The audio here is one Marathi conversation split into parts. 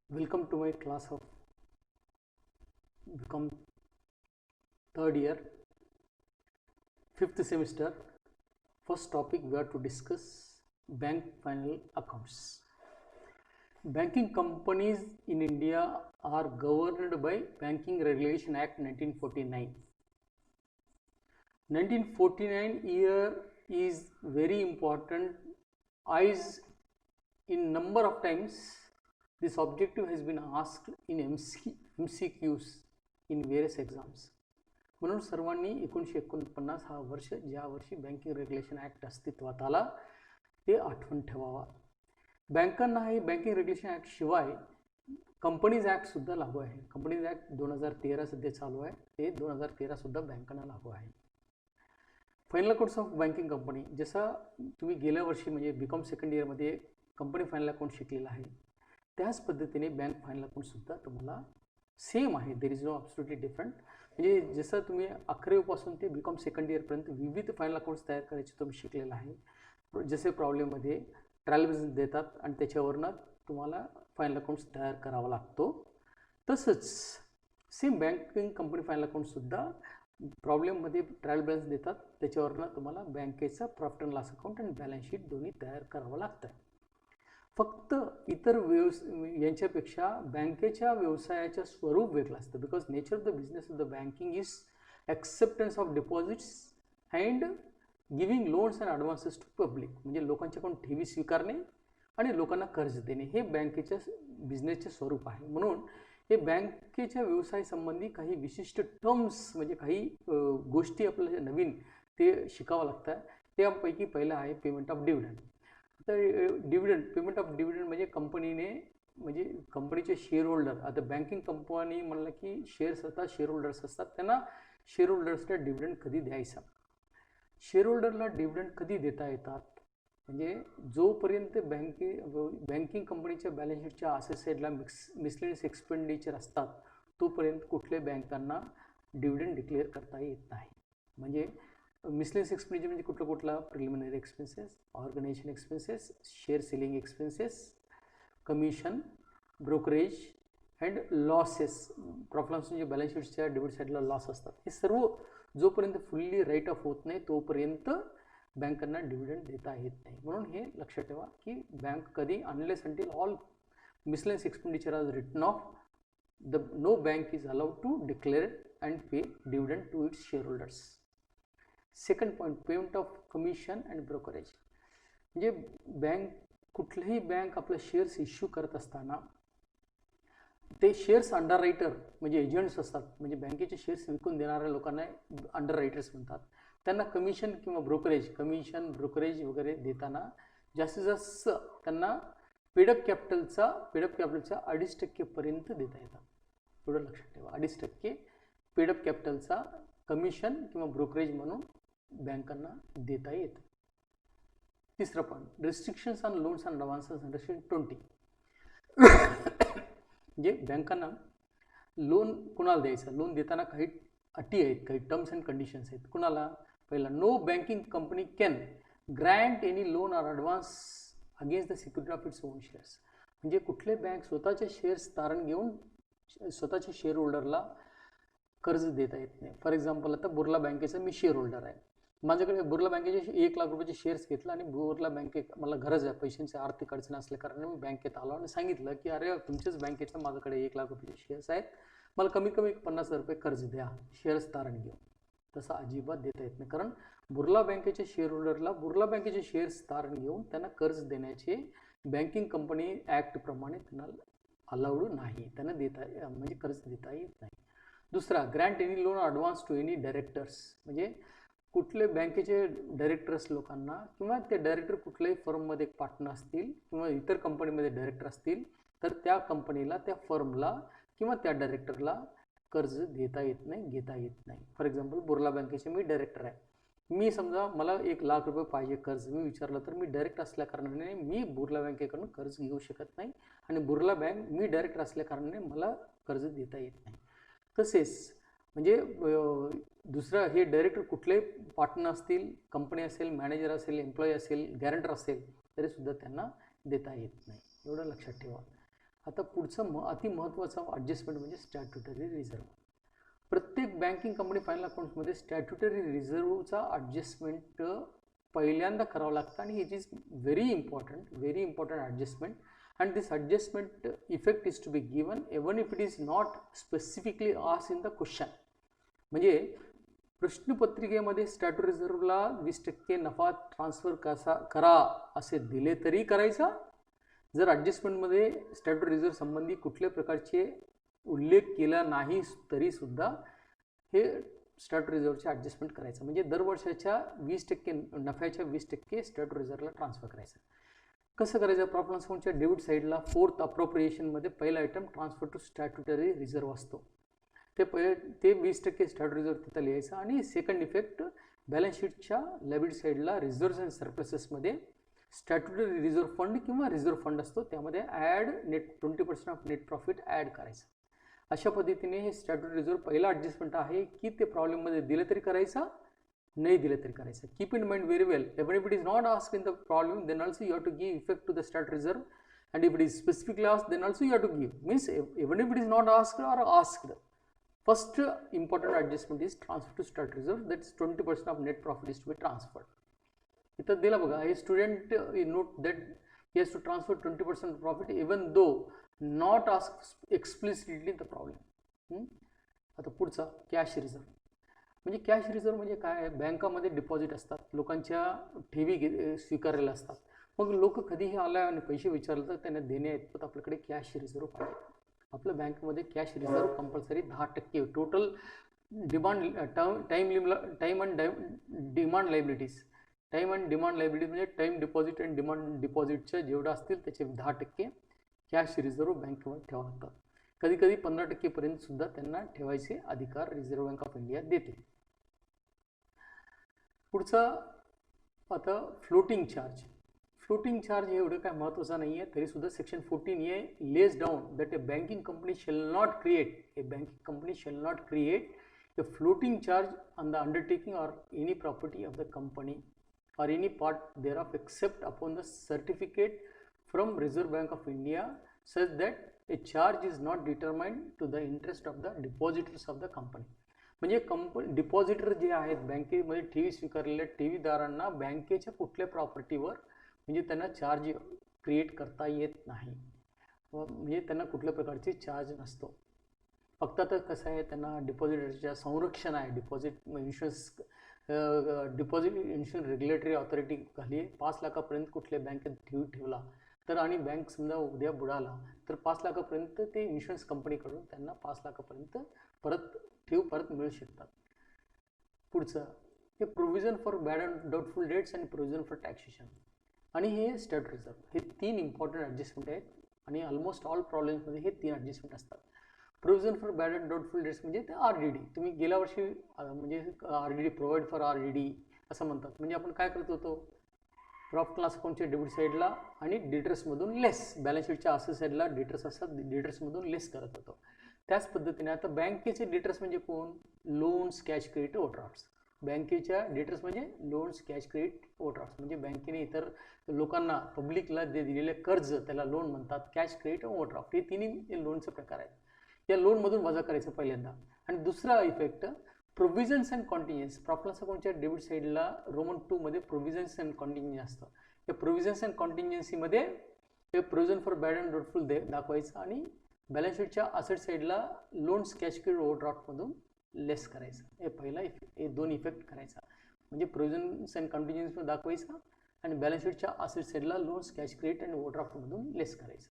Welcome to my class of become third year, fifth semester. First topic we are to discuss bank final accounts. Banking companies in India are governed by Banking Regulation Act 1949. 1949 year is very important as in number of times this objective has been asked in MCQs in various exams. म्हणून सर्वांनी 1949 हा वर्ष ज्या वर्षी बँकिंग रेग्युलेशन ॲक्ट अस्तित्वात आला ते आठवण ठेवावा. बँकांना हे बँकिंग रेग्युलेशन ॲक्ट शिवाय कंपनीज ॲक्ट सुद्धा लागू आहे. कंपनीज ॲक्ट 2013 सध्या चालू आहे, ते 2013 सुद्धा बँकांना लागू आहे. Final accounts of banking company, जसा तुम्ही गेल्या वर्षी म्हणजे बीकॉम सेकंड इयरमध्ये कंपनी फायनल अकाउंट शिकलेला आहे, त्याच पद्धतीने बँक फायनल अकाउंट सुद्धा तुम्हाला सेम आहे. There is no absolutely different. म्हणजे जसं तुम्ही 11वीपासून ते बीकॉम सेकंड इयरपर्यंत विविध फायनल अकाउंट्स तयार करायचे तुम्ही शिकलेला आहे. जसे प्रॉब्लेममध्ये ट्रायल बिझनेस देतात आणि त्याच्यावरनं तुम्हाला फायनल अकाउंट्स तयार करावा लागतो, तसंच सेम बँकिंग कंपनी फायनल अकाउंटसुद्धा प्रॉब्लेममध्ये ट्रायल बॅलन्स देतात, त्याच्यावरनं तुम्हाला बँकेचा प्रॉफिट अँड लॉस अकाउंट आणि बॅलन्स शीट दोन्ही तयार करावं लागतं. फक्त इतर यांच्यापेक्षा बँकेच्या व्यवसायाचं स्वरूप वेगळं असतं. Because nature of the business of the banking is acceptance of deposits and giving loans and advances to public. म्हणजे लोकांच्याकडून ठेवी स्वीकारणे आणि लोकांना कर्ज देणे हे बँकेच्या बिझनेसचे स्वरूप आहे. म्हणून हे बँकेच्या व्यवसायासंबंधी काही विशिष्ट टर्म्स म्हणजे काही गोष्टी आपल्याला नवीन ते शिकावं लागतात. त्यापैकी पहिलं आहे पेमेंट ऑफ डिव्हिडंड. तर डिव्हिडंड, पेमेंट ऑफ डिव्हिडंड म्हणजे कंपनीने म्हणजे कंपनीचे शेअर होल्डर, आता बँकिंग कंपनी म्हणलं की शेअर्स असतात, शेअर होल्डर्स असतात, त्यांना शेअर होल्डर्सला डिव्हिडंड कधी द्यायचा, शेअर होल्डरला डिव्हिडंड कधी देता येतात, म्हणजे जोपर्यंत बँकिंग कंपनीच्या बॅलन्स शीटच्या असेट साईडला मिसलेनियस एक्सपेंडिचर असतात तोपर्यंत कुठल्या बँकांना डिव्हिडंड डिक्लेअर करता येत नाही. म्हणजे मिसलेनियस एक्सपेंडिचर म्हणजे कुठला preliminary expenses, organisation expenses, share selling expenses, commission, brokerage and losses. Profit loss म्हणजे बॅलन्स शीटच्या डेबिट साईडला लॉस असतात. हे सर्व जोपर्यंत फुल्ली राईट ऑफ होत नाही तोपर्यंत बँकांना डिव्हिडंड देता येत नाही. म्हणून हे लक्षात ठेवा की बँक कधी unless until all miscellaneous expenditure are written off no bank is allowed to declare and pay dividend to its share holders. Second point, payment of commission and brokerage. म्हणजे कुठलीही बँक आपलं शेअर्स इश्यू करत असताना ते शेअर्स अंडर रायटर म्हणजे एजंट्स असतात, म्हणजे बँकेचे शेअर्स विकून देणाऱ्या लोकांना अंडर रायटर्स म्हणतात. त्यांना कमिशन किंवा ब्रोकरेज वगैरे देताना जास्तीत जास्त त्यांना पेडअप कॅपिटलच्या 2.5% देता येतात. एवढं लक्षात ठेवा, 2.5% पेडअप कॅपिटलचा कमिशन किंवा ब्रोकरेज म्हणून बँकांना देता येतं. तिसरं point, restrictions on loans and advances under section 20. म्हणजे बँकांना लोन कुणाला द्यायचं, लोन देताना काही अटी आहेत, काही टर्म्स अँड कंडिशन्स आहेत. कुणाला, पहिला, no banking company can grant any loan or advance against the security of its own shares. म्हणजे कुठले बँक स्वतःचे शेअर्स तारण घेऊन स्वतःच्या शेअर होल्डरला कर्ज देता येत नाही. फॉर एक्झाम्पल, आता बुर्ला बँकेचा मी शेअर होल्डर आहे, माझ्याकडे बुर्ला बँकेचे 1 लाख रुपयाचे शेअर्स घेतला आणि बुर्ला बँकेत मला गरज आहे, पैशांची आर्थिक अडचण असल्या कारणाने मी बँकेत आलो आणि सांगितलं की अरे तुमच्याच बँकेचं माझ्याकडे 1 लाख रुपयाचे शेअर्स आहेत, मला कमीत कमी 50,000 रुपये कर्ज द्या शेअर्स तारण घेऊन. तसं अजिबात देता येत नाही, कारण बुर्ला बँकेच्या शेअर होल्डरला बुर्ला बँकेचे शेअर्स तारण घेऊन त्यांना कर्ज देण्याचे बँकिंग कंपनी ॲक्टप्रमाणे त्यांना अलाउड नाही, त्यांना म्हणजे कर्ज देता येत नाही. दुसरा, grant any loan advance to any directors. म्हणजे कुठले बँकेचे डायरेक्टर्स लोकांना किंवा ते डायरेक्टर कुठल्याही फर्ममध्ये पार्टनर असतील किंवा इतर कंपनीमध्ये डायरेक्टर असतील तर त्या कंपनीला, त्या फर्मला किंवा त्या डायरेक्टरला कर्ज देता येत नाही, घेता येत नाही. फॉर एक्झाम्पल, बुर्ला बँकेचे मी डायरेक्टर आहे, मी समजा मला 1 लाख रुपये पाहिजे कर्ज, मी विचारलं तर मी डायरेक्ट असल्या कारणाने मी बुर्ला बँकेकडून कर्ज घेऊ शकत नाही आणि बुर्ला बँक मी डायरेक्टर असल्या कारणाने मला कर्ज देता येत नाही. तसेच म्हणजे दुसरं, हे डायरेक्टर कुठलेही पार्टनर असतील, कंपनी असेल, मॅनेजर असेल, एम्प्लॉई असेल, गॅरंटर असेल, तरीसुद्धा त्यांना देता येत नाही. एवढं लक्षात ठेवा. आता पुढचं अति महत्त्वाचं ॲडजस्टमेंट म्हणजे स्टॅट्युटरी रिझर्व. प्रत्येक बँकिंग कंपनी फायनल अकाउंट्समध्ये स्टॅट्युटरी रिझर्वचा ॲडजस्टमेंट पहिल्यांदा करावं लागतं आणि it is very important adjustment. and this adjustment effect is to be given even if it is not specifically asked in the question. म्हणजे प्रश्नपत्रिकेमध्ये स्टॅट्युटरी रिझर्वला 20% नफा ट्रान्सफर करा असे दिले तरी करायचा. जर ॲडजस्टमेंटमध्ये स्टॅट्युटरी रिझर्व संबंधी कुठल्या प्रकारचे उल्लेख केला नाही तरी सुद्धा हे स्टॅट्युटरी रिझर्वचे ॲडजस्टमेंट करायचं. म्हणजे दरवर्षाच्या 20% नफ्याच्या 20% स्टॅट्युटरी रिझर्वला ट्रान्सफर करायचं. कसं करायचं? प्रॉफिट लॉस अकाउंटच्या डेबिट साईडला 4th अप्रोप्रिएशनमध्ये पहिला item transfer to statutory reserve असतो. ते 20% स्टॅट्युटरी रिझर्व तिथं लिहायचं. आणि सेकंड इफेक्ट बॅलन्स शीटच्या लायबिलिटी साईडला रिझर्व्स अँड सरप्लसेसमध्ये स्टॅट्युटरी रिझर्व फंड किंवा रिझर्व फंड असतो, त्यामध्ये add 20% of net profit add करायचं. अशा पद्धतीने हे स्टॅट्युटरी रिझर्व पहिला ॲडजस्टमेंट आहे की ते प्रॉब्लेममध्ये दिलं तरी करायचं, नाही दिलं तरी करायचं. Keep in mind very well, even if it is not asked in the problem, then also you have to give effect to the statutory reserve, and if it is specifically asked, then also you have to give. Means even if it is not asked or asked, first important adjustment is transfer to statutory reserve, that is 20% of net profit is to be transferred. इथं दिला बघा, a student note that he has to transfer 20% of profit even though not asked explicitly the problem. आता पुढचा कॅश रिझर्व. म्हणजे कॅश रिझर्व म्हणजे काय? बँकामध्ये डिपॉझिट असतात, लोकांच्या ठेवी स्वीकारलेल्या असतात. मग लोक कधीही आला आणि पैसे विचारले तर त्यांना देण्याइतपत आपल्याकडे कॅश रिझर्व पाहिजे. आपल्या बँकेमध्ये cash reserve compulsory 10% total demand time and demand liabilities. Time and demand liabilities म्हणजे टाईम डिपॉझिट अँड डिमांड डिपॉझिटच्या जेवढं असतील त्याचे 10% कॅश रिझर्व बँकेमध्ये ठेवावं लागतात. कधी कधी 15% पर्यंत सुद्धा त्यांना ठेवायचे अधिकार रिझर्व्ह बँक ऑफ इंडिया देते. पुढचा आता फ्लोटिंग चार्ज. फ्लोटिंग चार्ज हे एवढं काय महत्त्वाचं नाही आहे, तरी सुद्धा सेक्शन 14 हे lays down that a banking company shall not create a floating charge on the undertaking or any property of the company or any part thereof except upon the certificate from Reserve Bank of India such that a charge is not determined to the interest of the depositors of the company. म्हणजे डिपॉझिटर जे आहेत बँकेमध्ये ठेवी स्वीकारलेल्या ठेवीदारांना बँकेच्या कुठल्या प्रॉपर्टीवर म्हणजे त्यांना चार्ज क्रिएट करता येत नाही, म्हणजे त्यांना कुठल्या प्रकारचे चार्ज नसतो. फक्त आता कसं आहे, त्यांना डिपॉझिटरच्या संरक्षण आहे. डिपॉझिट इन्शुरन्स रेग्युलेटरी ऑथॉरिटी खाली 5 लाखापर्यंत कुठल्या बँकेत ठेवला तर आणि बँक समजा उद्या बुडाला तर 5 लाखापर्यंत ते इन्शुरन्स कंपनीकडून त्यांना 5 लाखापर्यंत परत मिळू शकतात. पुढचं हे provision for bad and doubtful debts आणि प्रोव्हिजन फॉर टॅक्सेशन आणि हे स्टॅट्युटरी रिझर्व, हे 3 इम्पॉर्टंट ॲडजस्टमेंट आहेत आणि ऑलमोस्ट ऑल प्रॉब्लेम्समध्ये हे 3 ॲडजस्टमेंट असतात. Provision for bad and doubtful debts म्हणजे ते RDD. तुम्ही गेल्या वर्षी म्हणजे RDD प्रोव्हाइड फॉर RDD असं म्हणतात. म्हणजे आपण काय करत होतो, प्रॉफिट लॉस अकाउंटच्या डेबिट साईडला आणि डिटर्समधून लेस, बॅलन्स शीटच्या असेट साईडला डिटर्स असतात, डिटर्समधून लेस करत होतो. त्याच पद्धतीने आता बँकेचे डिटर्स म्हणजे कोण? Loans, cash credit, overdrafts. बँकेच्या डिटर्स म्हणजे लोन्स, कॅश क्रेडिट, ओव्हरड्राफ्ट्स. म्हणजे बँकेने इतर लोकांना पब्लिकला जे दिलेले कर्ज त्याला लोन म्हणतात. कॅश क्रेडिट, ओव्हरड्राफ्ट हे तिन्ही लोनचे प्रकार आहेत. या लोनमधून वजा करायचं पहिल्यांदा. आणि दुसरा effect provisions and contingency. Profit loss अकाउंटच्या डेबिट साईडला रोमन 2 मध्ये प्रोव्हिजन्स अँड कॉन्टिन्जन्सी असतं. या प्रोव्हिजन्स अँड कॉन्टिन्जन्सीमध्ये हे provision for bad and doubtful दाखवायचं आणि बॅलन्स शीटच्या असेट साईडला लोन्स, कॅश क्रेडिट, ओव्हरड्राफ्टमधून लेस करायचं. हे पहिला हे 2 इफेक्ट करायचा. म्हणजे प्रोव्हिजन्स अँड कॉन्टिन्जन्सी दाखवायचं आणि बॅलन्स शीटच्या असेट साईडला लोन्स, कॅश क्रेडिट आणि ओव्हरड्राफ्टमधून लेस करायचं.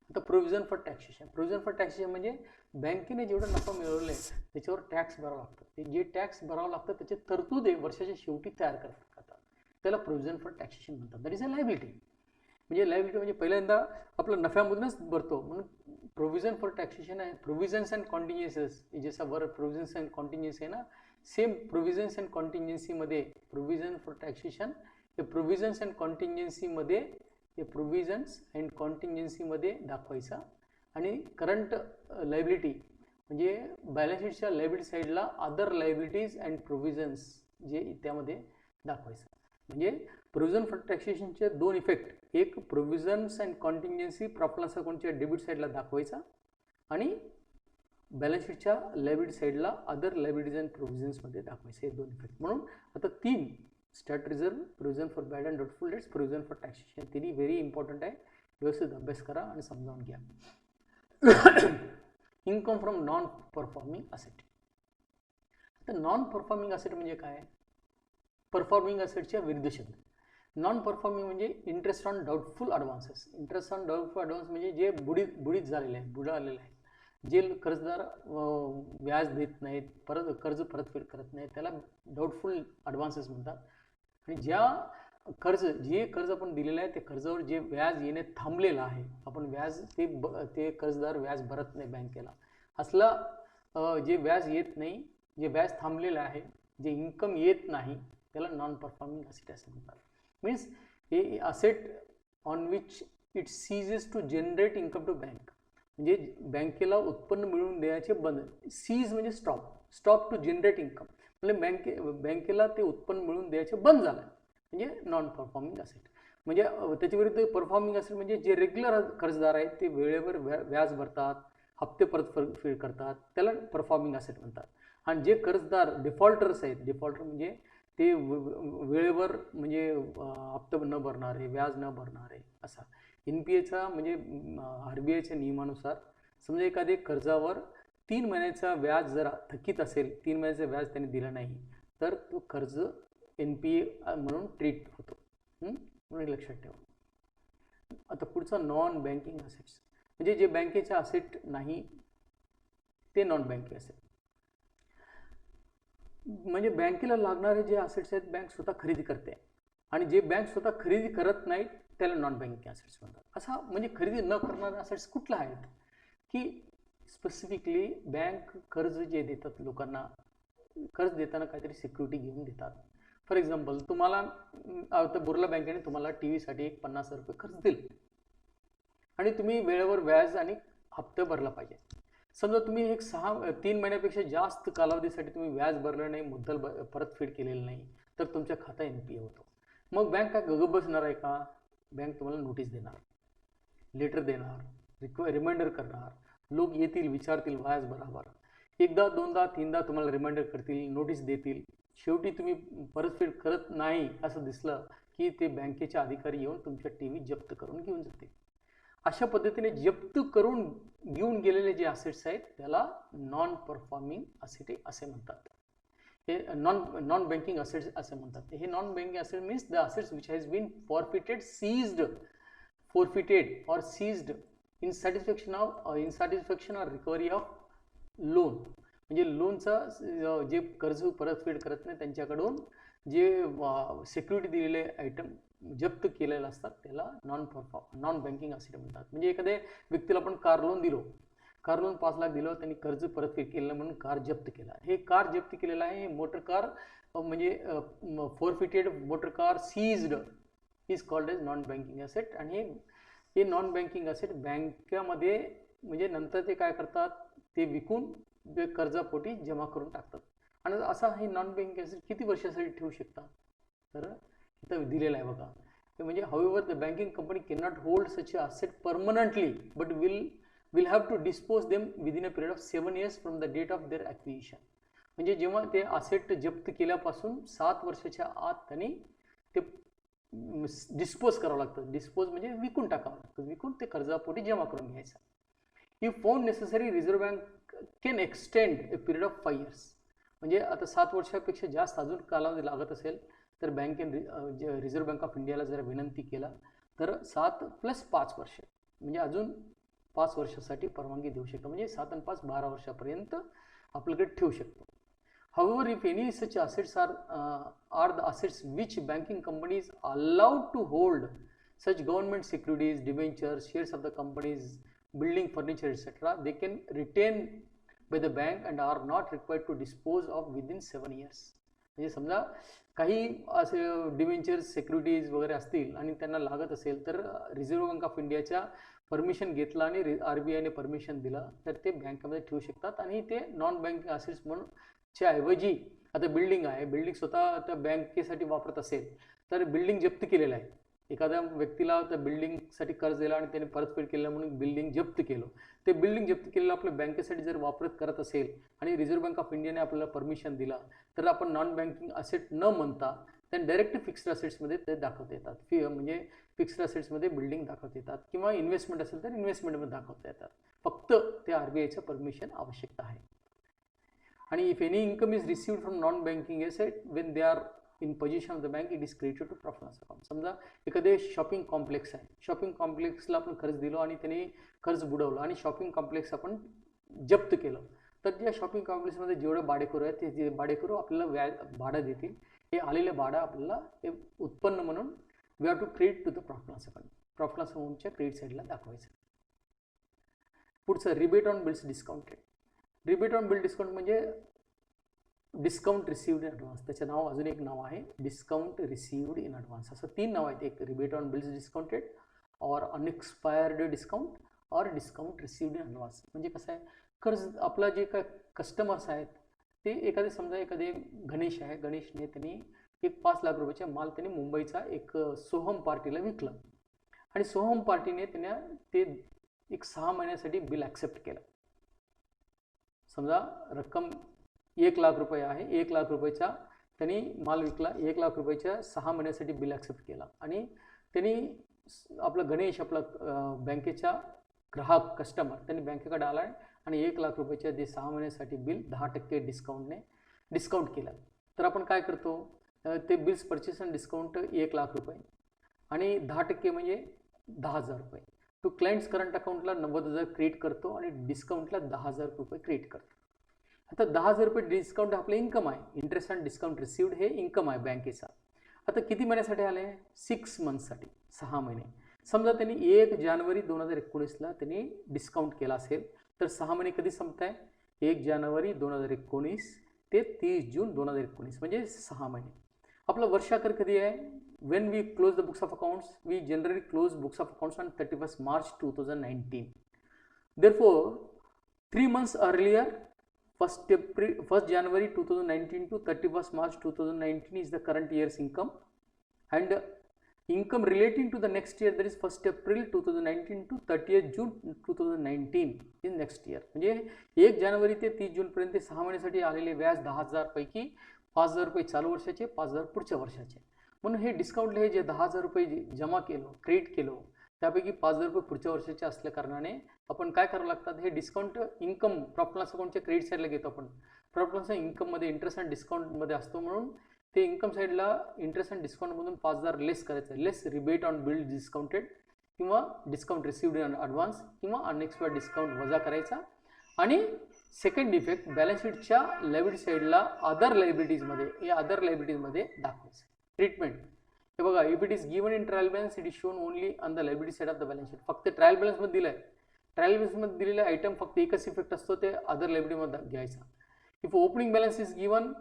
आता provision for taxation. Provision for taxation म्हणजे बँकेने जेवढं नफा मिळवलं आहे त्याच्यावर टॅक्स भरावं लागतं. ते जे टॅक्स भरावं लागतं त्याचे तरतुदी वर्षाच्या शेवटी तयार करतात. त्याला प्रोव्हिजन फॉर टॅक्सेशन म्हणतात. That is a liability. म्हणजे लायबिलिटी म्हणजे पहिल्यांदा आपलं नफ्यामधूनच भरतो म्हणून प्रोव्हिजन फॉर टॅक्सेशन आहे. प्रोव्हिजन्स अँड कॉन्टिन्जन्सीज जसा वर प्रोव्हिजन्स अँड कॉन्टिन्जन्सी आहे ना, सेम प्रोव्हिजन्स अँड कॉन्टिन्जन्सीमध्ये प्रोव्हिजन फॉर टॅक्सेशन हे प्रोव्हिजन्स अँड कॉन्टिन्जन्सीमध्ये दाखवायचा. आणि करंट लायबिलिटी म्हणजे बॅलन्स शीटच्या लायबिलिटी साईडला अदर लायबिलिटीज अँड प्रोव्हिजन्स जे त्यामध्ये दाखवायचं. म्हणजे प्रोव्हिजन फॉर टॅक्सेशनचे दोन इफेक्ट, एक provisions and contingency profit loss अकाउंटच्या डेबिट साईडला दाखवायचा आणि बॅलन्स शीटच्या लायबिलिटी साईडला अदर लायबिलिटीज अँड प्रोव्हिजन्समध्ये दाखवायचे, हे दोन इफेक्ट. म्हणून आता तीन stat reserve, provision for bad and doubtful debts, provision for taxation, तिन्ही व्हेरी इम्पॉर्टंट आहे. व्यवस्थित अभ्यास करा आणि समजावून घ्या. Income from non performing asset. तर नॉन परफॉर्मिंग असेट म्हणजे काय? परफॉर्मिंग असेटच्या विरुद्ध शब्द. नॉन परफॉर्मिंग म्हणजे interest on doubtful advances. Interest on doubtful advance म्हणजे जे बुडीत झालेले आहे, बुडालेले आहेत, जे कर्जदार व्याज देत नाहीत, कर्ज परतफेड करत नाहीत, त्याला डाऊटफुल ॲडव्हान्सेस म्हणतात. आणि जे कर्ज आपण दिलेलं आहे ते कर्जावर जे व्याज येणे थांबलेलं आहे, आपण व्याज ते कर्जदार व्याज भरत नाही बँकेला, असला जे व्याज येत नाही, जे व्याज थांबलेलं आहे, जे इन्कम येत नाही, त्याला नॉन परफॉर्मिंग असेट असं म्हणतात. मीन्स हे asset on which it ceases to generate income to bank, म्हणजे बँकेला उत्पन्न मिळवून द्यायचे बंद. सीज म्हणजे स्टॉप टू जनरेट इन्कम, म्हणजे बँकेला ते उत्पन्न मिळवून द्यायचे बंद झालं, म्हणजे नॉन परफॉर्मिंग असेट. म्हणजे त्याच्या विरुद्ध परफॉर्मिंग असेट म्हणजे जे रेग्युलर कर्जदार आहेत ते वेळेवर व्याज भरतात, हप्ते परतफेड करतात, त्याला परफॉर्मिंग असेट म्हणतात. आणि जे कर्जदार डिफॉल्टर्स आहेत, डिफॉल्टर म्हणजे ते वेळेवर म्हणजे हप्ते न भरणारे, व्याज न भरणारे, असा. NPAचा म्हणजे RBIच्या नियमानुसार समजा एखादे कर्जावर 3 महिन्याचा व्याज जर थकीत असेल, 3 महिन्याचं व्याज त्याने दिलं नाही, तर तो कर्ज NPA म्हणून ट्रीट होतो. म्हणून लक्षात ठेवा. आता पुढचा नॉन बँकिंग असेट्स, म्हणजे जे बँकेचे असेट नाही ते नॉन बँकिंग असेट. म्हणजे बँकेला लागणारे जे असेट्स आहेत बँक स्वतः खरेदी करते, आणि जे बँक स्वतः खरेदी करत नाहीत त्याला नॉन बँकिंग असेट्स म्हणतात. असा म्हणजे खरेदी न करणारे असेट्स कुठले आहेत की स्पेसिफिकली बँक कर्ज जे देतात लोकांना, कर्ज देताना काहीतरी सिक्युरिटी घेऊन देतात. फॉर एक्झाम्पल, तुम्हाला आता बुर्ला बँकेने तुम्हाला TV साठी एक 50,000 रुपये कर्ज दिले आणि तुम्ही वेळेवर व्याज आणि हप्ते भरला पाहिजे. समजा तुम्ही 3 महिन्यापेक्षा जास्त कालावधीसाठी तुम्ही व्याज भरलं नाही, मुद्दल परतफेड केलेलं नाही, तर तुमच्या खाता NPA होतो. मग बँक काय गप्प बसणार आहे का? बँक तुम्हाला नोटीस देणार, लेटर देणार, रिमाइंडर करणार, लोक येतील, विचारतील व्याज बरोबर, एकदा दोनदा तीनदा तुम्हाला रिमाइंडर करतील, नोटीस देतील. शेवटी तुम्ही परतफेड करत नाही असं दिसलं की ते बँकेचे अधिकारी येऊन तुमच्या TV जप्त करून घेऊन जातील. अशा पद्धतीने जप्त करून घेऊन गेलेले जे असेट्स आहेत त्याला नॉन परफॉर्मिंग असेट असे म्हणतात. हे नॉन बँकिंग असेट्स असे म्हणतात. हे non banking asset means the assets which has been forfeited or seized in satisfaction or recovery of loan. म्हणजे लोनचा जे कर्ज परतफेड करत नाही त्यांच्याकडून जे सिक्युरिटी दिलेले आयटम जप्त केलेले असतात त्याला नॉन बँकिंग असेट म्हणतात. म्हणजे एखाद्या व्यक्तीला आपण कार लोन दिलो, कार लोन 5 लाख दिलं, त्यांनी कर्ज परतफेड केलं म्हणून कार जप्त केला. हे कार जप्त केलेलं आहे. मोटर कार म्हणजे forfeited motor car seized is called as non banking asset. आणि हे नॉन बँकिंग असेट बँकेमध्ये म्हणजे नंतर ते काय करतात, ते विकून कर्जापोटी जमा करून टाकतात. आणि असा हे नॉन बँकिंग असेट किती वर्षासाठी ठेवू शकतात, तर इथं दिलेलं आहे बघा. म्हणजे however the banking company can not hold such a asset permanently but will have to dispose them within a period of 7 years from the date of their acquisition. म्हणजे जेव्हा ते असेट जप्त केल्यापासून 7 वर्षाच्या आत त्यांनी ते डिस्पोज करावं लागतं. डिस्पोज म्हणजे विकून टाकावं लागतं, विकून ते कर्जापोटी जमा करून घ्यायचं. If found necessary reserve bank can extend A period of 5 years. म्हणजे आता 7 वर्षापेक्षा जास्त अजून कालावधी लागत असेल तर बँकेने रिझर्व्ह बँक ऑफ इंडियाला जर विनंती केला तर 7 + 5 वर्ष म्हणजे अजून 5 वर्षासाठी परवानगी देऊ शकतो. म्हणजे 7 आणि 5 12 वर्षापर्यंत आपल्याकडे ठेवू शकतो. However, if any such assets are the assets which banking companies allowed to hold, such government securities, debentures, shares of the companies, building furniture, etc., they can retain by the bank and are not required to dispose of within 7 years. म्हणजे समजा काही असे डिबेंचर्स, सिक्युरिटीज वगैरे असतील आणि त्यांना लागत असेल तर रिझर्व्ह बँक ऑफ इंडियाच्या परमिशन घेतला आणि RBIने परमिशन दिलं तर ते बँकेमध्ये ठेवू शकतात. आणि ते नॉन बँकिंग असेट्स म्हणून च्या ऐवजी आता बिल्डिंग आहे, बिल्डिंग स्वतः त्या बँकेसाठी वापरत असेल तर बिल्डिंग जप्त केलेलं आहे, एखाद्या व्यक्तीला त्या बिल्डिंगसाठी कर्ज दिला आणि त्याने परतफेड केलं म्हणून बिल्डिंग जप्त केलं, ते बिल्डिंग जप्त केलेलं आपल्या बँकेसाठी जर वापरत करत असेल आणि रिझर्व्ह बँक ऑफ इंडियाने आपल्याला परमिशन दिला तर आपण नॉन बँकिंग असेट न म्हणता त्यांना डायरेक्ट फिक्स्ड असेट्समध्ये ते दाखवता येतात. म्हणजे फिक्स्ड असेट्समध्ये बिल्डिंग दाखवता येतात किंवा इन्व्हेस्टमेंट असेल तर इन्व्हेस्टमेंटमध्ये दाखवता येतात. फक्त ते RBIचं परमिशन आवश्यकता आहे. आणि if any income is received from non banking asset when they are in position of the bank it is credited to profit loss account. समजा एखादे शॉपिंग कॉम्प्लेक्स आहे, शॉपिंग कॉम्प्लेक्सला आपण कर्ज दिलो आणि त्याने कर्ज बुडवलं आणि शॉपिंग कॉम्प्लेक्स आपण जप्त केलं, तर त्या शॉपिंग कॉम्प्लेक्समध्ये जेवढे भाडेकरू आहेत ते जे भाडेकरू आपल्याला भाडं देतील, हे आलेलं भाडं आपल्याला ते उत्पन्न म्हणून we have to credit to the profit loss account. Profit loss अकाउंटच्या क्रेडिट साईडला दाखवायचं. पुढचं rebate on bills discounted. Rebate on bill discount म्हणजे डिस्काउंट रिसिव्ड इन ॲडव्हान्स. त्याचं नाव अजून एक नाव आहे डिस्काउंट रिसिव्ड इन ॲडव्हान्स. असं 3 नाव आहेत, एक रिबेट ऑन बिल्स डिस्काउंटेड और अनएक्सपायर्ड डिस्काउंट और डिस्काउंट रिसिव्ड इन ॲडव्हान्स. म्हणजे कसं आहे, कर्ज आपला जे काय कस्टमर्स आहेत ते एखादे, समजा एखादे गणेश आहे, गणेशने त्यांनी एक 5 लाख रुपयाचा माल त्यांनी मुंबईचा एक सोहम पार्टीला विकला आणि सोहम पार्टीने त्यांना ते एक 6 महिन्यासाठी बिल ॲक्सेप्ट केलं. समजा रक्कम 1 लाख रुपये आहे, 1 लाख रुपयाचा त्यांनी माल विकला, 1 लाख रुपयाच्या 6 महिन्यासाठी बिल ॲक्सेप्ट केला आणि त्यांनी आपला गणेश आपला बँकेचा ग्राहक कस्टमर त्यांनी बँकेकडे आला आणि 1 लाख रुपयाच्या जे 6 महिन्यासाठी बिल 10% डिस्काउंटने डिस्काउंट केलं. तर आपण काय करतो, ते bills purchase and discount 1 lakh रुपये आणि 10% म्हणजे 10,000 रुपये. तो क्लायंट्स करंट अकाउंटला 90,000 क्रिएट करतो आणि डिस्काउंटला 10,000 रुपये क्रिएट करतो. आता 10,000 रुपये डिस्काउंट आपलं इन्कम आहे, इंटरेस्ट अँड डिस्काउंट रिसिव्ड हे इन्कम आहे बँकेचा. आता किती महिन्यासाठी आले, 6 मंथसाठी, 6 महिने. समजा त्यांनी 1 जानेवारी 2019ला त्यांनी डिस्काउंट केला असेल तर 6 महिने कधी संपत आहे, 1 जानेवारी 2019 ते 30 जून 2019 म्हणजे 6 महिने. आपला वर्षाकर कधी आहे, when we close the books of accounts, we generally close books of accounts on 31st March 2019. Therefore, 3 months earlier, 1st January 2019 to 31st March 2019 is the current year's income, and income relating to the next year, that is 1st April 2019 to 30th June 2019 is next year. म्हणजे 1 जानेवारी ते 30 जूनपर्यंत 6 महिन्यासाठी आलेले व्याज 10,000 पैकी 5,000 रुपये चालू वर्षाचे, 5,000 पुढच्या वर्षाचे. म्हणून हे डिस्काउंट हे जे 10,000 रुपये जमा केलं, क्रेडिट केलं, त्यापैकी 5,000 रुपये पुढच्या वर्षाचे असल्या कारणाने आपण काय करावं लागतात, हे डिस्काउंट इन्कम प्रॉफिट लॉस अकाउंटच्या क्रेडिट साईडला घेतो आपण. प्रॉफिट लॉस इन्कममध्ये इंटरेस्ट अँड डिस्काउंटमध्ये असतो म्हणून ते इन्कम साईडला इंटरेस्ट अँड डिस्काउंटमधून 5,000 लेस करायचं, लेस रिबेट ऑन बिल डिस्काउंटेड किंवा डिस्काउंट रिसिव्ड इन ॲडव्हान्स किंवा अनएक्सपायर्ड डिस्काउंट वजा करायचा. आणि सेकंड इफेक्ट बॅलन्स शीटच्या लायबिलिटी साईडला अदर लायबिलिटीजमध्ये, या अदर लायबिलिटीजमध्ये दाखवायचं. ट्रीटमेंट हे बघा, if it is given in trial balance it is shown only on the liability side of the balance sheet. फक्त ट्रायल बॅलन्समध्ये दिलं आहे, ट्रायल बॅलन्समध्ये दिलेला आयटम फक्त एकच इफेक्ट असतो, ते अदर लायबिलिटीमध्ये घ्यायचा. If opening balance is given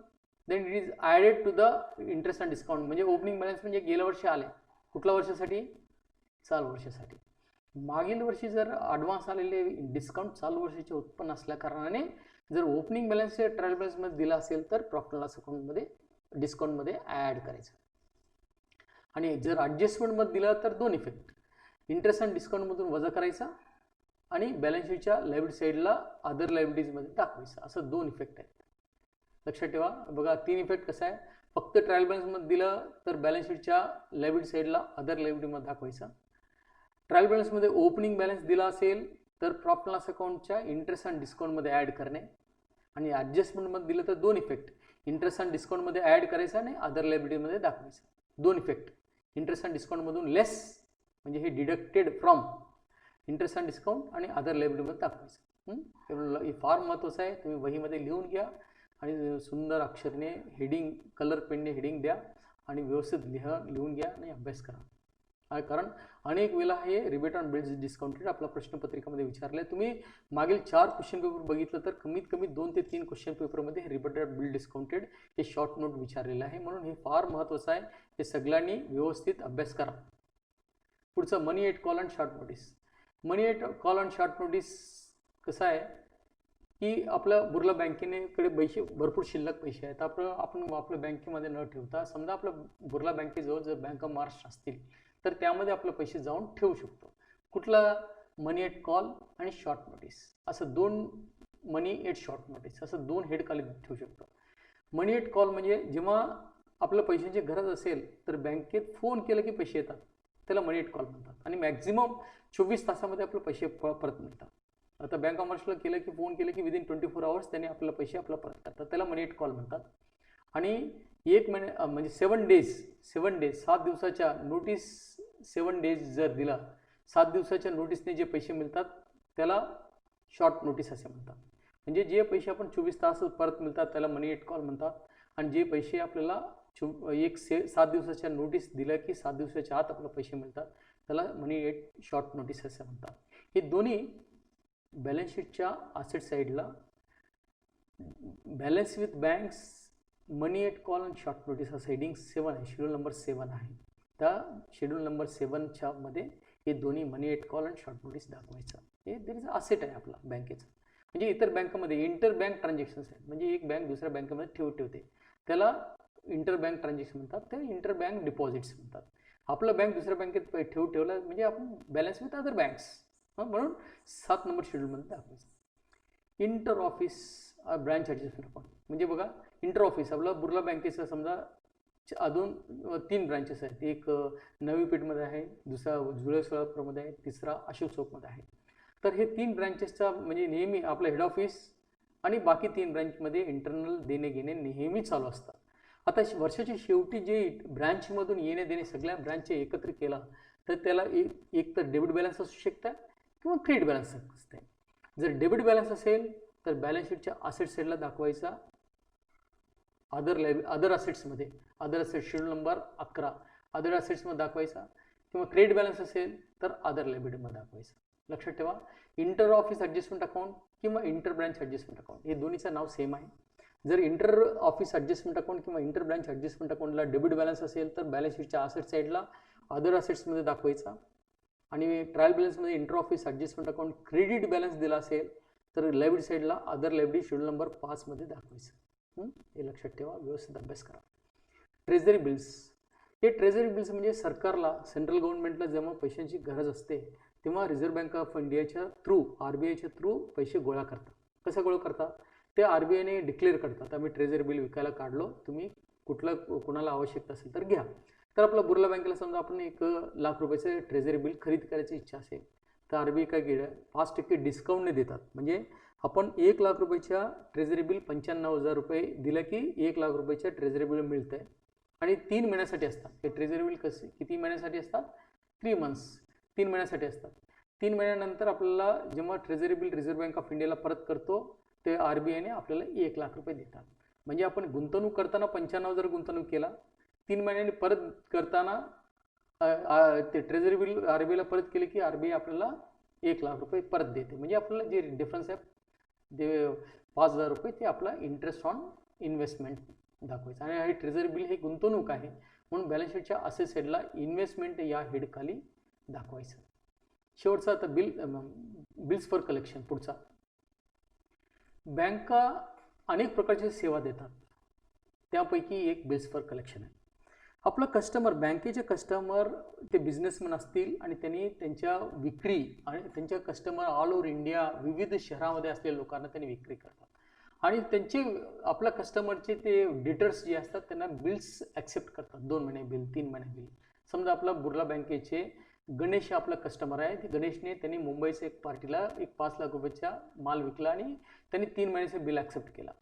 then it is added to the interest and discount. म्हणजे ओपनिंग बॅलन्स म्हणजे गेल्या वर्षी आले, कुठल्या वर्षासाठी, चालू वर्षासाठी. मागील वर्षी जर ॲडव्हान्स आलेले डिस्काउंट चालू वर्षाचे उत्पन्न असल्या कारणाने जर ओपनिंग बॅलन्स ट्रायल बॅलन्समध्ये दिला असेल तर प्रॉफिट लॉस अकाउंटमध्ये डिस्काउंटमध्ये ॲड करायचं. आणि जर ॲडजस्टमेंटमध्ये दिलं तर 2 इफेक्ट, इंटरेस्ट अँड डिस्काउंटमधून वजा करायचा आणि बॅलन्स शीटच्या लायबिलिटी साईडला अदर लायबिलिटीजमध्ये दाखवायचं. असं 2 इफेक्ट आहेत, लक्षात ठेवा. बघा 3 इफेक्ट कसं आहे, फक्त ट्रायल बॅलन्समध्ये दिलं तर बॅलन्स शीटच्या लायबिलिटी साईडला अदर लायबिलिटीमध्ये दाखवायचं. ट्रायल बॅलन्समध्ये ओपनिंग बॅलन्स दिला असेल तर प्रॉफिट लॉस अकाउंटच्या इंटरेस्ट अँड डिस्काउंटमध्ये ॲड करणे. आणि ॲडजस्टमेंटमध्ये दिलं तर 2 इफेक्ट, इंटरेस्ट अँड डिस्काउंटमध्ये ॲड करायचं आणि अदर लायबिलिटीमध्ये दाखवायचं. 2 इफेक्ट, इंटरेस्ट अँड डिस्काउंटमधून लेस म्हणजे हे deducted from interest and discount आणि अदर लायबिलिटीमध्ये दाखवायचं. हे फार महत्त्वाचं आहे, तुम्ही वहीमध्ये लिहून घ्या आणि सुंदर अक्षरने हेडिंग, कलर पेनने हेडिंग द्या आणि व्यवस्थित लिहून घ्या आणि अभ्यास करा. कारण अनेक वेळा हे रिबेट ऑन बिल्स डिस्काउंटेड आपल्या प्रश्नपत्रिकामध्ये विचारलं आहे. तुम्ही मागील 4 क्वेश्चन पेपर बघितलं तर कमीत कमी 2 ते 3 क्वेश्चन पेपरमध्ये हे रिबेट ऑन बिल डिस्काउंटेड हे शॉर्ट नोट विचारलेलं आहे. म्हणून हे फार महत्त्वाचं आहे, हे सगळ्यांनी व्यवस्थित अभ्यास करा. पुढचं money at call and short notice. Money at call and short notice कसं आहे, की आपल्या बुर्ला बँकेकडे पैसे भरपूर शिल्लक पैसे आहेत, आपण आपल्या बँकेमध्ये न ठेवता समजा आपल्या बुर्ला बँकेजवळ जर बँक ऑफ महाराष्ट्र असतील तर त्यामध्ये आपले पैसे जाऊन ठेवू शकतो. कुठला? मनी एट कॉल आणि शॉर्ट नोटीस, असं दोन, मनी एट शॉर्ट नोटीस असं दोन हेड खाली ठेवू शकतो. मनी एट कॉल म्हणजे जेव्हा आपल्या पैशांची गरज असेल तर बँकेत फोन केलं की पैसे येतात, त्याला मनी एट कॉल म्हणतात. आणि मॅक्झिमम 24 तासामध्ये आपले पैसे परत मिळतात. आता बँक ऑफ महाराष्ट्रला केलं की फोन केलं की विदिन 24 आवर्स त्याने आपले पैसे परत करतात, त्याला मनी एट कॉल म्हणतात. आणि एक महिने म्हणजे 7 डेज 7 दिवसाच्या नोटीस, 7 डेज जर दिला, 7 दिवसाच्या नोटीसने जे पैसे मिळतात त्याला शॉर्ट नोटीस असे म्हणतात. म्हणजे जे पैसे आपण 24 तास परत मिळतात त्याला मनी एट कॉल म्हणतात. आणि जे पैसे आपल्याला 7 दिवसाच्या नोटीस दिलं की 7 दिवसाच्या आत आपले पैसे मिळतात त्याला मनी एट शॉर्ट नोटीस असे म्हणतात. हे दोन्ही बॅलन्स शीटच्या असेट साईडला balance with banks, money at call आणि शॉर्ट नोटीस असं हेडिंग 7 आहे, शेड्यूल नंबर 7 आहे. त्या शेड्यूल नंबर 7च्या मध्ये हे दोन्ही मनी एट कॉल आणि शॉर्ट नोटीस दाखवायचं. हे देर इज असेट आहे आपला बँकेचं. म्हणजे इतर बँकामध्ये इंटर बँक ट्रान्झॅक्शन्स आहेत, म्हणजे एक बँक दुसऱ्या बँकेमध्ये ठेवते त्याला इंटर बँक ट्रान्झॅक्शन म्हणतात, ते इंटर बँक डिपॉझिट्स म्हणतात. आपलं बँक दुसऱ्या बँकेत ठेवला म्हणजे आपण बॅलन्स विथ अदर बँक्स, म्हणून 7 नंबर शेड्यूलमध्ये दाखवायचं. Inter office branch adjustment account म्हणजे बघा, इंटर ऑफिस आपला बुर्ला बँकेचं समजा अजून 3 ब्रांचेस आहेत. एक नवी पेठमध्ये आहे, दुसरा जुळे सोलापूरमध्ये आहे, तिसरा अशोक चौकमध्ये आहे. तर हे 3 ब्रांचेसचा म्हणजे नेहमी आपलं हेड ऑफिस आणि बाकी 3 ब्रांचमध्ये इंटरनल देणे घेणे नेहमी चालू असतात. आता वर्षाच्या शेवटी जे ब्रांचमधून येणे देणे सगळ्या ब्रांचचे एकत्र केला तर त्याला एक तर डेबिट बॅलन्स असू शकतं किंवा क्रेडिट बॅलन्स असते. जर डेबिट बॅलन्स असेल तर बॅलन्स शीटच्या असेट साईडला दाखवायचा अदर असेट्समध्ये, other asset schedule number 11 other असेट्समध्ये दाखवायचा. किंवा क्रेडिट बॅलन्स असेल तर अदर लायबिलिटीमध्ये दाखवायचा. लक्षात ठेवा, इंटर ऑफिस ॲडजस्टमेंट अकाउंट किंवा इंटर ब्रांच ॲडजस्टमेंट अकाउंट हे दोन्हीचं नाव सेम आहे. जर इंटर ऑफिस ॲडजस्टमेंट अकाउंट किंवा इंटर ब्रांच ॲडजस्टमेंट अकाउंटला डेबिट बॅलन्स असेल तर बॅलन्स शीटच्या असेट साईडला अदर असेट्समध्ये दाखवायचा. आणि ट्रायल बॅलन्समध्ये inter office adjustment account credit balance दिला असेल तर लायबिलिटी साईडला अदर लायबिलिटी शेड्यूल नंबर 5 मध्ये दाखवायचं. हे लक्षात ठेवा, व्यवस्थित अभ्यास करा. ट्रेझरी बिल्स, हे ट्रेझरी बिल्स म्हणजे सरकारला, सेंट्रल गव्हर्नमेंटला जेव्हा पैशांची गरज असते तेव्हा रिझर्व्ह बँक ऑफ इंडियाच्या थ्रू, RBIच्या थ्रू पैसे गोळा करतात. कसं गोळा करतात ते RBIने डिक्लेअर करतात, आम्ही ट्रेझरी बिल विकायला काढलो, तुम्ही कुणाला आवश्यकता असेल तर घ्या. तर आपला बुर्ला बँकेला समजा आपण 1 लाख रुपयाचं ट्रेझरी बिल खरेदी करायची इच्छा असेल तर RBI काय केलं, 5% डिस्काउंटने देतात. म्हणजे आपण 1 लाख रुपयाच्या ट्रेझरी बिल 95,000 रुपये दिलं की 1 लाख रुपयाच्या ट्रेझरी बिल मिळतं आहे. आणि 3 महिन्यासाठी असतात हे ट्रेझरी बिल. कसे किती महिन्यासाठी असतात? 3 मंथ्स, 3 महिन्यासाठी असतात. 3 महिन्यानंतर आपल्याला जेव्हा treasury bill reserve bank of इंडियाला परत करतो ते RBIने आपल्याला 1 लाख रुपये देतात. म्हणजे आपण गुंतवणूक करताना 95,000 गुंतवणूक केला, 3 महिन्यांनी परत करताना ते ट्रेझरी बिल RBIला परत केले की RBI आपल्याला 1 लाख रुपये परत देते. म्हणजे आपल्याला जे डिफरन्स आहे ते 5,000 रुपये ते आपला इंटरेस्ट ऑन इन्व्हेस्टमेंट दाखवायचं. आणि हे ट्रेझरी बिल हे गुंतवणूक आहे म्हणून बॅलन्स शीटच्या असेट साईडला इन्व्हेस्टमेंट या हेडखाली दाखवायचं. शेवटचा आता बिल्स फॉर कलेक्शन. पुढचा, बँका अनेक प्रकारच्या सेवा देतात, त्यापैकी एक बिल्स फॉर कलेक्शन आहे. आपला कस्टमर, बँकेचे कस्टमर ते बिझनेसमॅन असतील आणि त्यांनी त्यांच्या विक्री आणि त्यांच्या कस्टमर ऑल ओव्हर इंडिया विविध शहरामध्ये असलेल्या लोकांना त्यांनी विक्री करतात. आणि त्यांचे आपल्या कस्टमरचे ते डेटर्स जे असतात त्यांना बिल्स ॲक्सेप्ट करतात. 2 महिने बिल, 3 महिने बिल. समजा आपला बुर्ला बँकेचे गणेश आपला कस्टमर आहे, ते गणेशने त्यांनी मुंबईच्या एक पार्टीला 5 लाख रुपयाचा माल विकला आणि त्यांनी 3 महिन्याचे बिल ॲक्सेप्ट केला.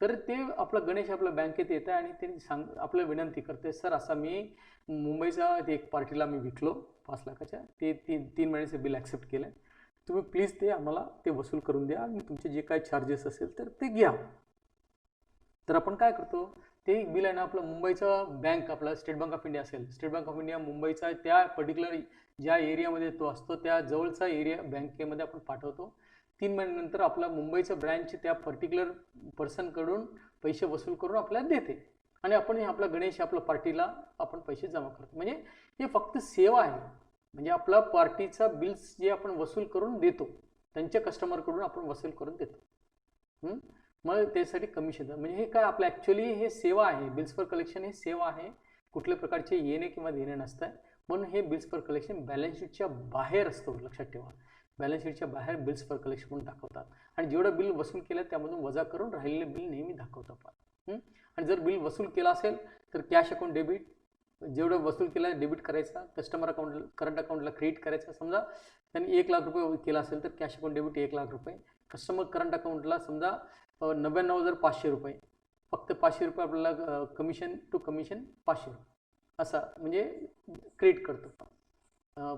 तर ते आपला गणेश आपल्या बँकेत येतं आणि त्यांनी आपल्याला विनंती करते, सर असा मी मुंबईचा एक पार्टीला मी विकलो 5 लाखाच्या, ते 3 महिन्याचे बिल ॲक्सेप्ट केलं, तुम्ही प्लीज ते आम्हाला ते वसूल करून द्या आणि तुमचे जे काय चार्जेस असेल तर ते घ्या. तर आपण काय करतो, ते बिल आहे ना आपलं मुंबईचा बँक, आपला स्टेट बँक ऑफ इंडिया असेल, स्टेट बँक ऑफ इंडिया मुंबईचा त्या पर्टिक्युलर ज्या एरियामध्ये तो असतो त्या जवळचा एरिया बँकेमध्ये आपण पाठवतो. 3 महिन्यानंतर आपला मुंबईचा ब्रँच त्या पर्टिक्युलर पर्सनकडून पैसे वसूल करून आपल्याला देते आणि आपण आपला गणेश आपल्या पार्टीला आपण पैसे जमा करतो. म्हणजे हे फक्त सेवा आहे, म्हणजे आपला पार्टीचा बिल्स जे आपण वसूल करून देतो त्यांच्या कस्टमरकडून आपण वसूल करून देतो. मग त्यासाठी कमिशन, म्हणजे हे काय आपलं ॲक्च्युली हे सेवा आहे. बिल्स फॉर कलेक्शन हे सेवा आहे, कुठल्या प्रकारचे येणे किंवा देणे नसतं. म्हणून हे बिल्स फॉर कलेक्शन बॅलन्स शीटच्या बाहेर असतो, लक्षात ठेवा. बॅलन्स शीटच्या बाहेर बिल्स फॉर कलेक्शन म्हणून दाखवतात आणि जेवढं बिल वसूल केलं त्यामधून वजा करून राहिलेले बिल नेहमी दाखवतो आपण. आणि जर बिल वसूल केला असेल तर कॅश अकाउंट डेबिट, जेवढं वसूल केलं डेबिट करायचा, कस्टमर अकाउंट करंट अकाउंटला क्रेडिट करायचा. समजा त्यांनी 1 लाख रुपये केला असेल तर कॅश अकाउंट डेबिट 1 लाख रुपये, कस्टमर करंट अकाउंटला समजा 99,500 रुपये, फक्त 500 रुपये आपल्याला कमिशन टू कमिशन 500 रुपये असा म्हणजे क्रेडिट करतो.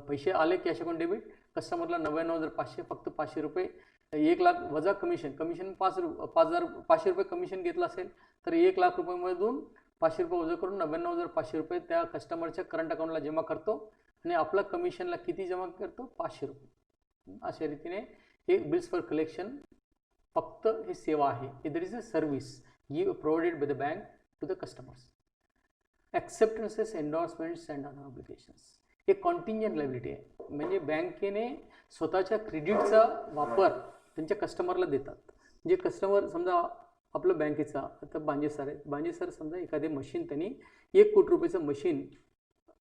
पैसे आले कॅश अकाउंट डेबिट, कस्टमरला 99,500, फक्त 500 रुपये, 1 लाख वजा कमिशन, 5,500 रुपये कमिशन घेतलं असेल तर 1 लाख रुपयेमधून 500 रुपये वजा करून 99,500 रुपये त्या कस्टमरच्या करंट अकाउंटला जमा करतो आणि आपला कमिशनला किती जमा करतो, 500 रुपये. अशा रीतीने हे बिल्स फॉर कलेक्शन फक्त हे सेवा आहे. It is a service provided by the bank to the customers. Acceptances, endorsements and other obligations हे कॉन्टिंजंट लायबिलिटी आहे. म्हणजे बँकेने स्वतःच्या क्रेडिटचा वापर त्यांच्या कस्टमरला देतात. म्हणजे कस्टमर समजा आपलं बँकेचा आता बांजे सर आहेत, बांजे सर समजा एखादे मशीन त्यांनी 1 कोटी रुपयाचं मशीन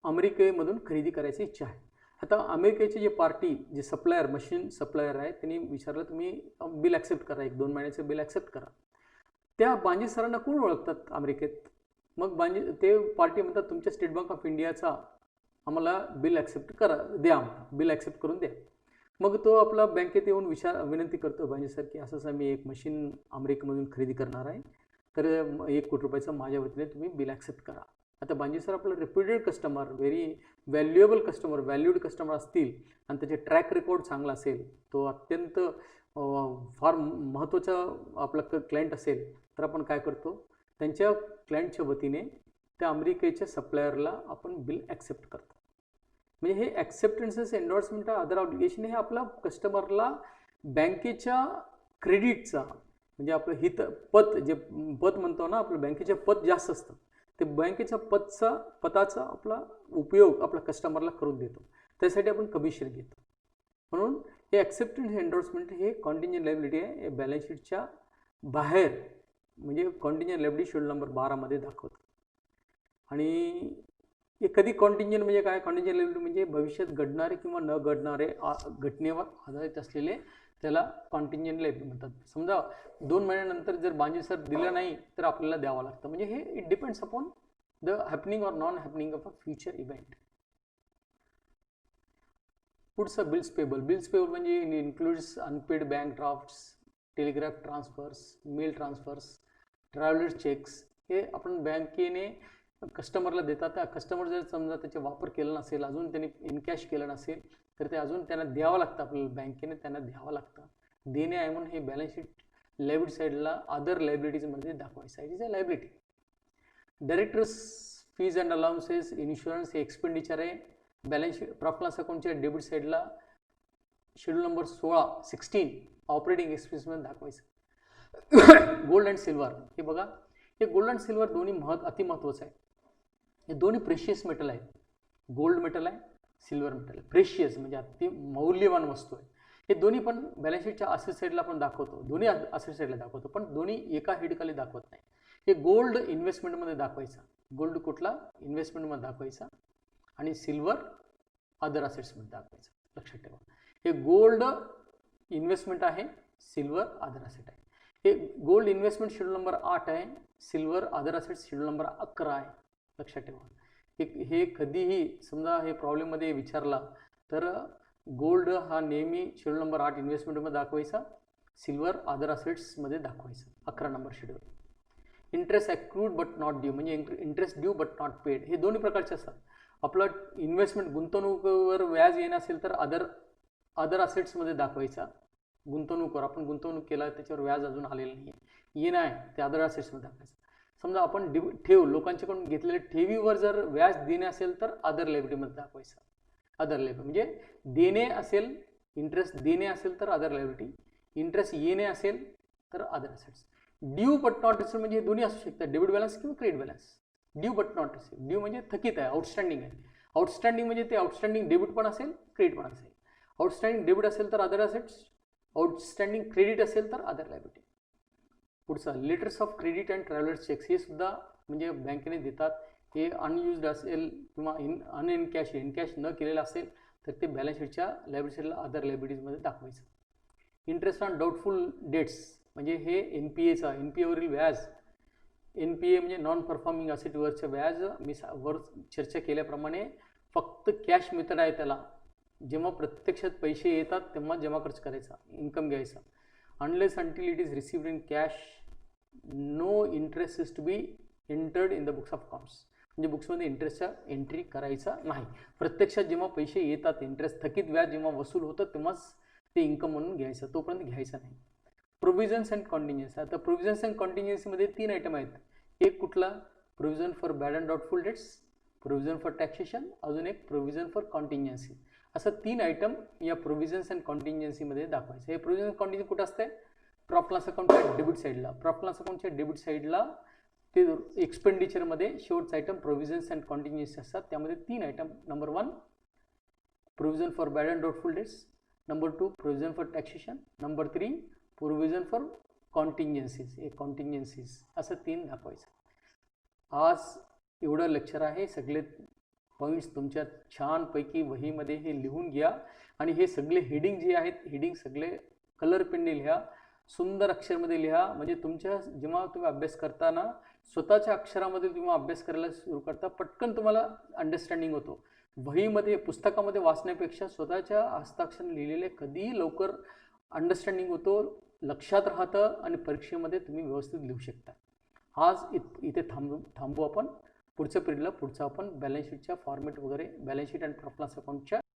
अमेरिकेमधून खरेदी करायची इच्छा आहे. आता अमेरिकेचे जे पार्टी जे सप्लायर मशीन सप्लायर आहे त्यांनी विचारलं तुम्ही बिल ॲक्सेप्ट करा, 1-2 महिन्याचं बिल ॲक्सेप्ट करा. त्या बांजे सरांना कोण ओळखतात अमेरिकेत? मग बांजे ते पार्टी म्हणतात तुमच्या स्टेट बँक ऑफ इंडियाचा आम्हाला बिल ॲक्सेप्ट करा, द्या, आम्हाला बिल ॲक्सेप्ट करून द्या. मग तो आपला बँकेत येऊन विनंती करतो बांजे सर की असं मी एक मशीन अमेरिकेमधून खरेदी करणार आहे, तर 1 कोटी रुपयाचं माझ्या वतीने तुम्ही बिल ॲक्सेप्ट करा. आता बांजे सर आपलं reputed customer, very valuable customer, valued customer असतील आणि त्याचे ट्रॅक रेकॉर्ड चांगला असेल, तो अत्यंत फार महत्त्वाचा आपला क्लायंट असेल, तर आपण काय करतो त्यांच्या क्लायंटच्या वतीने त्या अमेरिकेच्या सप्लायरला आपण बिल ॲक्सेप्ट करतो. म्हणजे हे ॲक्सेप्टन्सेस, एन्डॉर्समेंट, अदर ऑब्लिगेशन हे आपला कस्टमरला बँकेच्या क्रेडिटचा म्हणजे आपलं हित पत, जे पत म्हणतो ना आपलं बँकेचे पत जास्त असतं, ते बँकेच्या पताचा आपला उपयोग आपल्या कस्टमरला करून देतो, त्यासाठी आपण कमिशन घेतो. म्हणून हे ॲक्सेप्टन्स एन्डॉर्समेंट हे कॉन्टिंजंट लायबिलिटी आहे. हे बॅलन्स शीटच्या बाहेर म्हणजे कॉन्टिंजंट लायबिलिटी शेड्यूल नंबर 12 मध्ये दाखवतो. आणि हे कधी कॉन्टिंजंट म्हणजे काय? कॉन्टिंजंट लायबिलिटी म्हणजे भविष्यात घडणारे किंवा न घडणारे घटनेवर आधारित असलेले त्याला कॉन्टिंजंट लायबिलिटी म्हणतात. समजा 2 महिन्यानंतर जर बांजे सर दिलं नाही तर आपल्याला द्यावं लागतं. म्हणजे हे it depends upon the happening or non happening of a future event. पुढचं बिल्स पेबल. बिल्स पेबल म्हणजे includes unpaid bank drafts, telegraph transfers, mail transfers, travellers cheques. हे आपण बँकेने कस्टमरला देतात. कस्टमर जर समजा त्याचा वापर केला नसेल, अजून त्यांनी इनकॅश केलं नसेल, तर ते अजून त्यांना द्यावं लागतं, आपल्याला बँकेने त्यांना द्यावं लागतं. देणे आहे म्हणून हे बॅलन्स शीट लायबिलिटी साईडला अदर लायबिलिटीजमध्ये दाखवायचं आहे. Is a liability. Directors fees and allowances, insurance हे एक्सपेंडिचर आहे. बॅलन्स शीट प्रॉफिट लॉस अकाउंटच्या डेबिट साईडला शेड्यूल नंबर 16 ऑपरेटिंग एक्सपेन्समध्ये दाखवायचं. गोल्ड अँड सिल्वर हे बघा, हे गोल्ड अँड सिल्वर दोन्ही अति महत्त्वाचं आहे. हे दोन्ही प्रेशियस मेटल आहेत. गोल्ड मेटल आहे, सिल्वर मेटल आहे. प्रेशियस म्हणजे अति मौल्यवान वस्तू आहे. हे दोन्ही पण बॅलन्स शीटच्या असेट साईडला आपण दाखवतो, दोन्ही असेट साईडला दाखवतो, पण दोन्ही एका हेडखाली दाखवत नाही. हे गोल्ड इन्व्हेस्टमेंटमध्ये दाखवायचा, गोल्ड कुठला इन्व्हेस्टमेंटमध्ये दाखवायचा, आणि सिल्वर अदर असेट्समध्ये दाखवायचं. लक्षात ठेवा, हे गोल्ड इन्व्हेस्टमेंट आहे, सिल्वर अदर असेट आहे. हे गोल्ड इन्व्हेस्टमेंट शेड्यूल नंबर 8 आहे, silver other assets schedule number 11 आहे. लक्षात ठेवा. हे कधीही समजा हे प्रॉब्लेममध्ये विचारला तर गोल्ड हा नेहमी शेड्यूल नंबर 8 इन्व्हेस्टमेंटमध्ये दाखवायचा, सिल्वर अदर असेट्समध्ये दाखवायचा. 11 number schedule. Interest accrued but not due म्हणजे interest due but not paid, हे दोन्ही प्रकारचे असतात. आपलं इन्व्हेस्टमेंट गुंतवणुकीवर व्याज येणं असेल तर अदर असेट्समध्ये दाखवायचा. गुंतवणुकीवर आपण गुंतवणूक केला, त्याच्यावर व्याज अजून आलेलं नाही आहे, येणं आहे, ते अदर असेट्समध्ये दाखवायचं. समजा आपण ठेव लोकांच्याकडून घेतलेले ठेवीवर जर व्याज देणे असेल तर अदर लायबिलिटीमध्ये दाखवायचं. अदर लायबिलिटी म्हणजे देणे असेल, इंटरेस्ट देणे असेल तर अदर लायबिलिटी, इंटरेस्ट येणे असेल तर other assets. Due but not received म्हणजे हे दोन्ही असू शकतात, डेबिट बॅलन्स किंवा credit balance. Due but not received, due म्हणजे थकीत आहे, आउटस्टँडिंग आहे. आउटस्टँडिंग म्हणजे ते आउटस्टँडिंग डेबिट पण असेल, क्रेडिट पण असेल. आउटस्टँडिंग डेबिट असेल तर अदर असेट्स, आउटस्टँडिंग क्रेडिट असेल तर अदर लायबिलिटी. पुढचा letters of credit and travellers cheques, हे सुद्धा म्हणजे बँकेने देतात. हे अनयुज्ड असेल किंवा इनकॅश न केलेलं असेल तर ते बॅलन्स शीटच्या लायबिलिटी साईडला अदर लायबिलिटीजमध्ये दाखवायचं. इंटरेस्ट ऑन डाऊटफुल डेट्स म्हणजे हे NPAचा, NPAवरील व्याज, NPA म्हणजे नॉन परफॉर्मिंग असेटवरचं व्याज मी वर चर्चा केल्याप्रमाणे फक्त कॅश मेथड आहे त्याला. जेव्हा प्रत्यक्षात पैसे येतात तेव्हा जमा खर्च करायचा, इन्कम घ्यायचा. Unless until it is received in cash no interest is to be entered in the books of accounts. म्हणजे बुक्समध्ये इंटरेस्टचा एंट्री करायचा नाही. प्रत्यक्षात जेव्हा पैसे येतात, इंटरेस्ट थकीत व्याज जेव्हा वसूल होतं तेव्हाच ते इन्कम म्हणून घ्यायचं, तोपर्यंत घ्यायचा नाही. Provisions and contingency. आता प्रोव्हिजन्स अँड कॉन्टिन्जन्सीमध्ये 3 आयटम आहेत. एक कुठला? Provision for bad and doubtful debts, provision for taxation, अजून एक प्रोव्हिजन फॉर कॉन्टिन्जन्सी. असं 3 आयटम या प्रोव्हिजन्स अँड कॉन्टिन्जन्सीमध्ये दाखवायचं. हे प्रोव्हिजन कॉन्टिन्जन्सी कुठं असते? प्रॉफिट लॉस अकाउंटच्या डेबिट साईडला. प्रॉफिट लॉस अकाउंटच्या डेबिट साईडला ते एक्सपेंडिचरमध्ये शेवटचा आयटम प्रोव्हिजन्स अँड कॉन्टिन्जन्सी असतात. त्यामध्ये 3 item. Number 1 provision for bad and doubtful debts, number 2 provision for taxation, number 3 provision for contingencies. हे कॉन्टिन्जन्सीज असं 3 दाखवायचं. आज एवढं लेक्चर आहे. सगळे पॉईंट्स तुमच्या छानपैकी वहीमध्ये हे लिहून घ्या आणि हे सगळे हेडिंग जे आहेत, हेडिंग सगळे कलर पेनने लिहा, सुंदर अक्षरमध्ये लिहा. म्हणजे तुमच्या जेव्हा तुम्ही अभ्यास करताना स्वतःच्या अक्षरामध्ये तुम्ही अभ्यास करायला सुरू करता, पटकन तुम्हाला अंडरस्टँडिंग होतो. वहीमध्ये पुस्तकामध्ये वाचण्यापेक्षा स्वतःच्या हस्ताक्षर लिहिलेले कधीही लवकर अंडरस्टँडिंग होतो, लक्षात राहतं आणि परीक्षेमध्ये तुम्ही व्यवस्थित लिहू शकता. आज इथे थांबू आपण. पुढच्या पिरियडला पुढचा आपण बॅलन्स शीटच्या फॉर्मॅट वगैरे, balance sheet and profit loss अकाउंटच्या